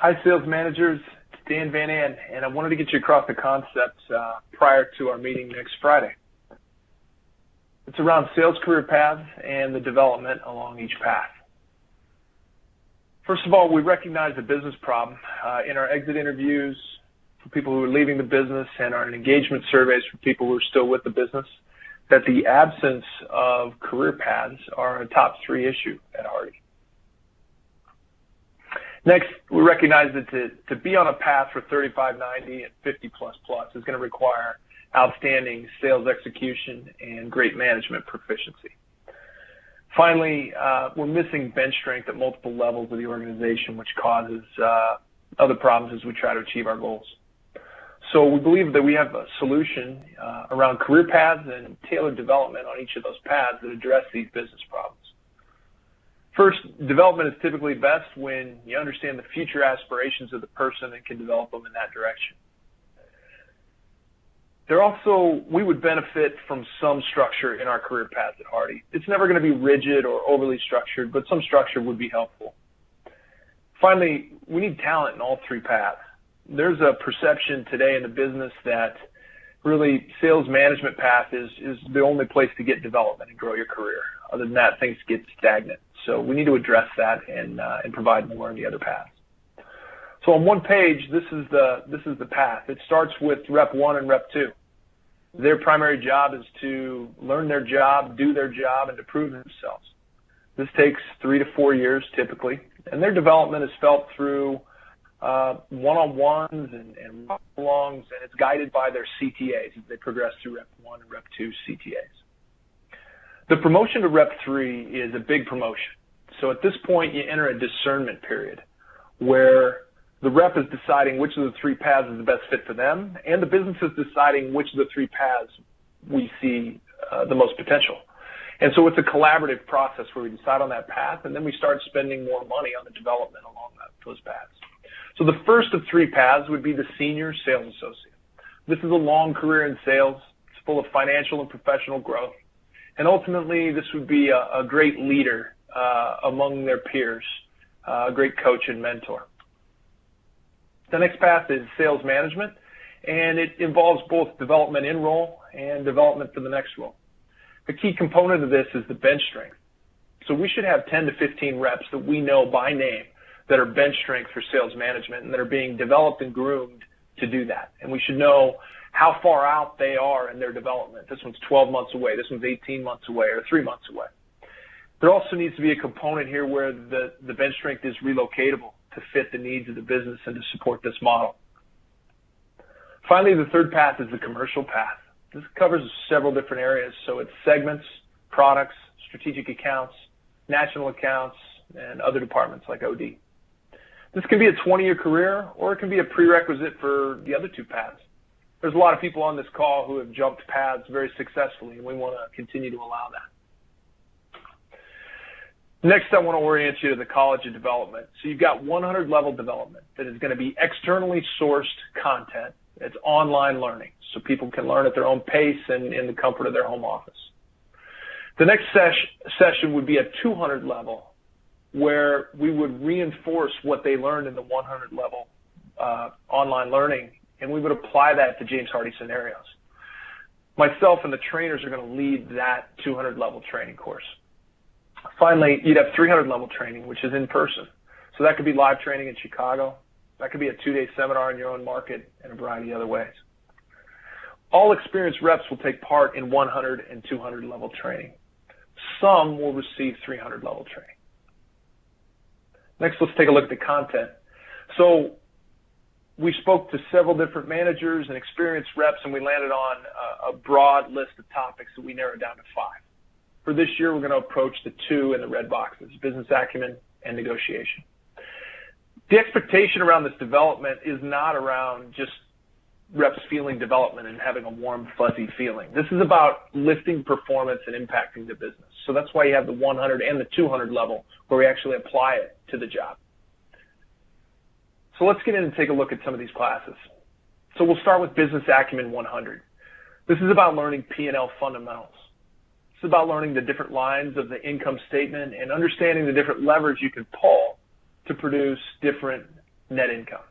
Hi, sales managers. It's Dan Van Ann, and I wanted to get you across the concept prior to our meeting next Friday. It's around sales career paths and the development along each path. First of all, we recognize the business problem in our exit interviews for people who are leaving the business and our engagement surveys for people who are still with the business, that the absence of career paths are a top 3 issue at Hardy. Next, we recognize that to be on a path for 35, 90, and 50 plus is going to require outstanding sales execution and great management proficiency. Finally, we're missing bench strength at multiple levels of the organization, which causes other problems as we try to achieve our goals. So we believe that we have a solution around career paths and tailored development on each of those paths that address these business problems. First, development is typically best when you understand the future aspirations of the person and can develop them in that direction. We would benefit from some structure in our career paths at Hardy. It's never going to be rigid or overly structured, but some structure would be helpful. Finally, we need talent in all 3 paths. There's a perception today in the business that really sales management path is the only place to get development and grow your career. Other than that, things get stagnant. So we need to address that and provide more in the other paths. So on one page, this is the path. It starts with Rep 1 and Rep 2. Their primary job is to learn their job, do their job, and to prove themselves. This takes 3 to 4 years typically, and their development is felt through one-on-ones and walk-alongs, and it's guided by their CTAs as they progress through Rep 1 and Rep 2 CTAs. The promotion to Rep 3 is a big promotion. So at this point, you enter a discernment period where the rep is deciding which of the 3 paths is the best fit for them, and the business is deciding which of the 3 paths we see the most potential. And so it's a collaborative process where we decide on that path, and then we start spending more money on the development along those paths. So the first of 3 paths would be the senior sales associate. This is a long career in sales. It's full of financial and professional growth. And ultimately, this would be a great leader among their peers, a great coach and mentor. The next path is sales management, and it involves both development in role and development for the next role. The key component of this is the bench strength. So we should have 10 to 15 reps that we know by name that are bench strength for sales management and that are being developed and groomed to do that. And we should know how far out they are in their development. This one's 12 months away, this one's 18 months away, or 3 months away. There also needs to be a component here where the bench strength is relocatable to fit the needs of the business and to support this model. Finally, the third path is the commercial path. This covers several different areas. So it's segments, products, strategic accounts, national accounts, and other departments like OD. This can be a 20-year career, or it can be a prerequisite for the other 2 paths. There's a lot of people on this call who have jumped paths very successfully, and we want to continue to allow that. Next, I want to orient you to the College of Development. So you've got 100-level development that is going to be externally sourced content. It's online learning, so people can learn at their own pace and in the comfort of their home office. The next session would be a 200-level, where we would reinforce what they learned in the 100-level online learning, and we would apply that to James Hardy scenarios. Myself and the trainers are going to lead that 200-level training course. Finally, you'd have 300-level training, which is in person. So that could be live training in Chicago. That could be a 2-day seminar in your own market, and a variety of other ways. All experienced reps will take part in 100 and 200-level training. Some will receive 300-level training. Next, let's take a look at the content. So we spoke to several different managers and experienced reps, and we landed on a broad list of topics that we narrowed down to 5. For this year, we're going to approach the 2 in the red boxes, business acumen and negotiation. The expectation around this development is not around just reps feeling development and having a warm, fuzzy feeling. This is about lifting performance and impacting the business. So that's why you have the 100 and the 200 level where we actually apply it to the job. So let's get in and take a look at some of these classes. So we'll start with Business Acumen 100. This is about learning P&L fundamentals. It's about learning the different lines of the income statement and understanding the different levers you can pull to produce different net income.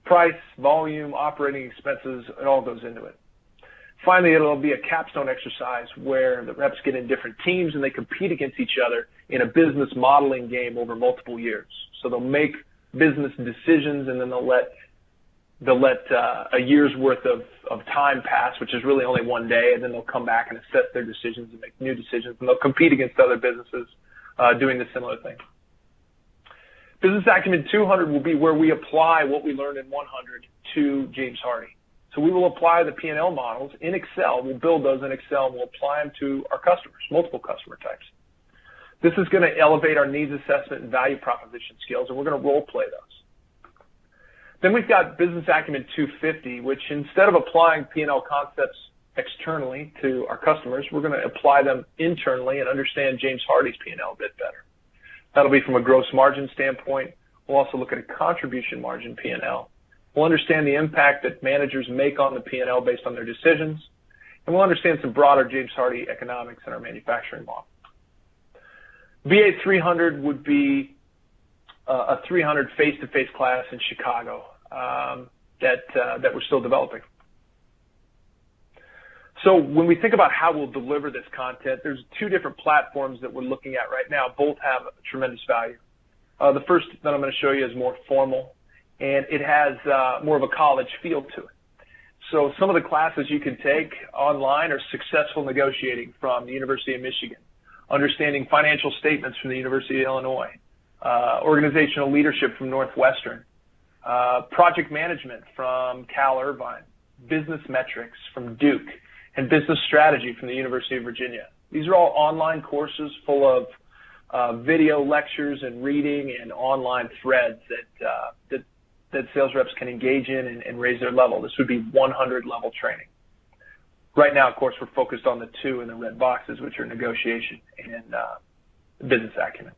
Price, volume, operating expenses, it all goes into it. Finally, it'll be a capstone exercise where the reps get in different teams and they compete against each other in a business modeling game over multiple years. So they'll make business decisions, and then they'll let a year's worth of time pass, which is really only one day, and then they'll come back and assess their decisions and make new decisions, and they'll compete against other businesses doing the similar thing. Business Acumen 200 will be where we apply what we learned in 100 to James Hardie. So we will apply the P&L models in Excel. We'll build those in Excel, and we'll apply them to our customers, multiple customer types. This is going to elevate our needs assessment and value proposition skills, and we're going to role play those. Then we've got Business Acumen 250, which instead of applying P&L concepts externally to our customers, we're going to apply them internally and understand James Hardie's P&L a bit better. That'll be from a gross margin standpoint. We'll also look at a contribution margin P&L. We'll understand the impact that managers make on the P&L based on their decisions, and we'll understand some broader James Hardie economics in our manufacturing model. VA 300 would be a 300 face-to-face class in Chicago that we're still developing. So when we think about how we'll deliver this content, there's two different platforms that we're looking at right now. Both have tremendous value. The first that I'm going to show you is more formal, and it has more of a college feel to it. So some of the classes you can take online are Successful Negotiating from the University of Michigan, Understanding Financial Statements from the University of Illinois, Organizational Leadership from Northwestern, Project Management from Cal Irvine, Business Metrics from Duke, and Business Strategy from the University of Virginia. These are all online courses full of video lectures and reading and online threads that sales reps can engage in and raise their level. This would be 100 level training. Right now, of course, we're focused on the two in the red boxes, which are negotiation and business acumen.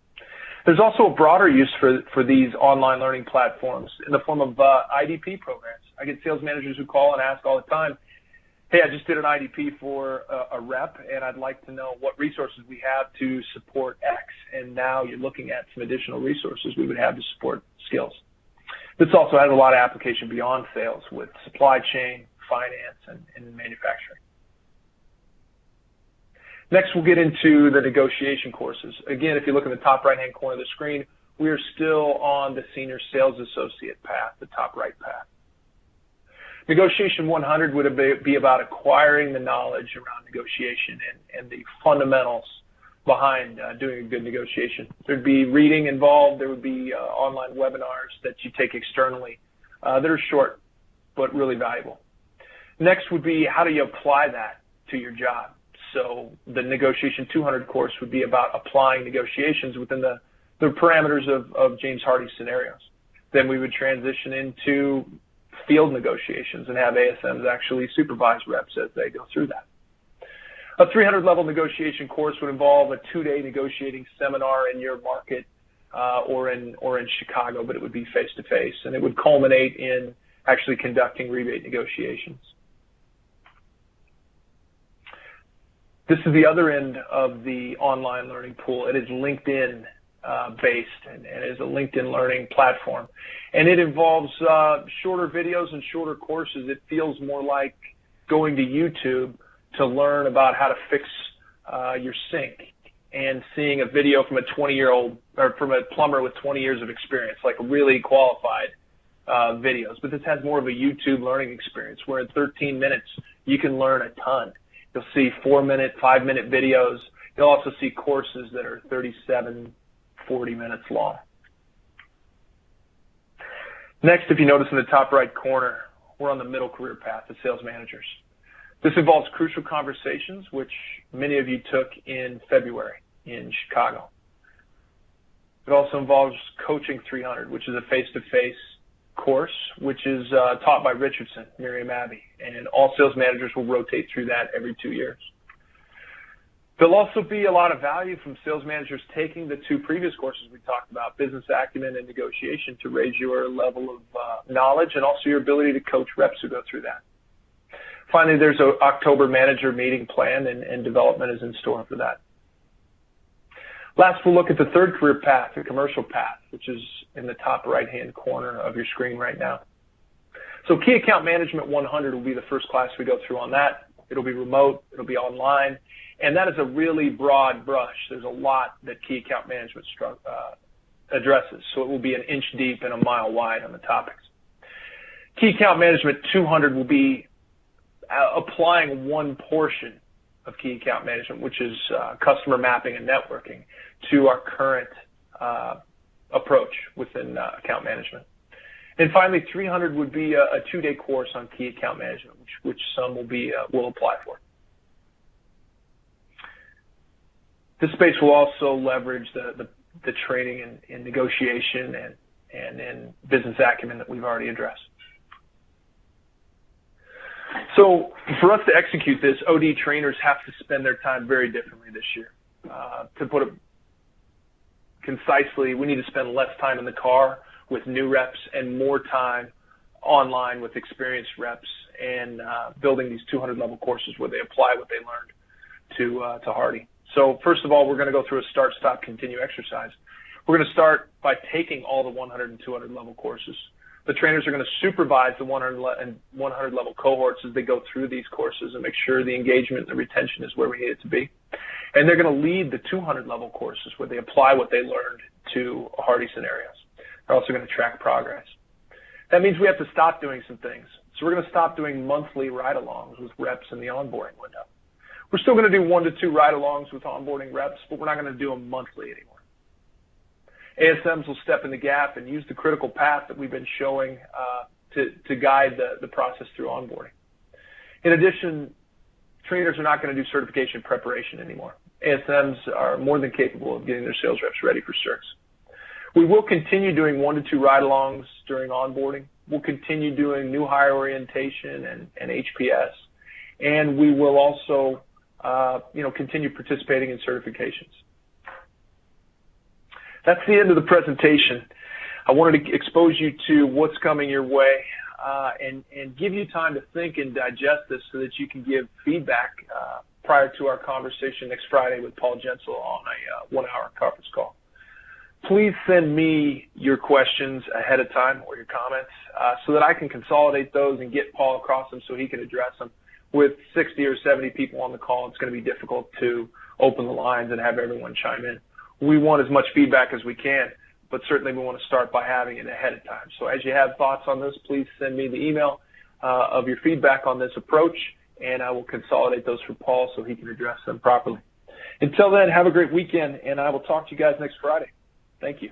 There's also a broader use for these online learning platforms in the form of IDP programs. I get sales managers who call and ask all the time, hey, I just did an IDP for a rep, and I'd like to know what resources we have to support X. And now you're looking at some additional resources we would have to support skills. This also has a lot of application beyond sales with supply chain, finance, and manufacturing. Next, we'll get into the negotiation courses. Again, if you look in the top right-hand corner of the screen, we are still on the Senior Sales Associate path, the top right path. Negotiation 100 would be about acquiring the knowledge around negotiation and the fundamentals behind doing a good negotiation. There'd be reading involved. There would be online webinars that you take externally that are short but really valuable. Next would be how do you apply that to your job. So the Negotiation 200 course would be about applying negotiations within the parameters of James Hardie scenarios. Then we would transition into field negotiations and have ASMs actually supervise reps as they go through that. A 300-level negotiation course would involve a 2-day negotiating seminar in your market or in Chicago, but it would be face-to-face, and it would culminate in actually conducting rebate negotiations. This is the other end of the online learning pool. It is LinkedIn based and is a LinkedIn learning platform. And it involves shorter videos and shorter courses. It feels more like going to YouTube to learn about how to fix your sink and seeing a video from a 20-year-old or from a plumber with 20 years of experience, like really qualified videos. But this has more of a YouTube learning experience where in 13 minutes you can learn a ton. You'll see 4-minute, 5-minute videos. You'll also see courses that are 37, 40 minutes long. Next, if you notice in the top right corner, we're on the middle career path to sales managers. This involves crucial conversations, which many of you took in February in Chicago. It also involves Coaching 300, which is a face-to-face course, which is taught by Richardson, Miriam Abbey, and all sales managers will rotate through that every 2 years. There'll also be a lot of value from sales managers taking the two previous courses we talked about, business acumen and negotiation, to raise your level of knowledge and also your ability to coach reps who go through that. Finally, there's an October manager meeting plan, and development is in store for that. Last, we'll look at the third career path, the commercial path, which is in the top right-hand corner of your screen right now. So Key Account Management 100 will be the first class we go through on that. It'll be remote, it'll be online, and that is a really broad brush. There's a lot that Key Account Management addresses, so it will be an inch deep and a mile wide on the topics. Key Account Management 200 will be applying one portion of Key Account Management, which is customer mapping and networking, to our current approach within account management. And finally, 300 would be a 2-day course on Key Account Management, which some will apply for. This space will also leverage the training in negotiation and in business acumen that we've already addressed. So for us to execute this, OD trainers have to spend their time very differently this year. To put it concisely, we need to spend less time in the car with new reps and more time online with experienced reps and building these 200-level courses where they apply what they learned to Hardy. So first of all, we're going to go through a start, stop, continue exercise. We're going to start by taking all the 100 and 200-level courses. The trainers are going to supervise the 100 and 100-level cohorts as they go through these courses and make sure the engagement and the retention is where we need it to be. And they're going to lead the 200-level courses where they apply what they learned to Hardy scenarios. They're also going to track progress. That means we have to stop doing some things. So we're going to stop doing monthly ride-alongs with reps in the onboarding window. We're still going to do 1 to 2 ride-alongs with onboarding reps, but we're not going to do them monthly anymore. ASMs will step in the gap and use the critical path that we've been showing to guide the process through onboarding. In addition, trainers are not going to do certification preparation anymore. ASMs are more than capable of getting their sales reps ready for certs. We will continue doing 1 to 2 ride-alongs during onboarding. We'll continue doing new hire orientation and HPS, and we will also continue participating in certifications. That's the end of the presentation. I wanted to expose you to what's coming your way and give you time to think and digest this so that you can give feedback prior to our conversation next Friday with Paul Jensel on a 1-hour conference call. Please send me your questions ahead of time or your comments so that I can consolidate those and get Paul across them so he can address them. With 60 or 70 people on the call, it's going to be difficult to open the lines and have everyone chime in. We want as much feedback as we can, but certainly we want to start by having it ahead of time. So as you have thoughts on this, please send me the email of your feedback on this approach, and I will consolidate those for Paul so he can address them properly. Until then, have a great weekend, and I will talk to you guys next Friday. Thank you.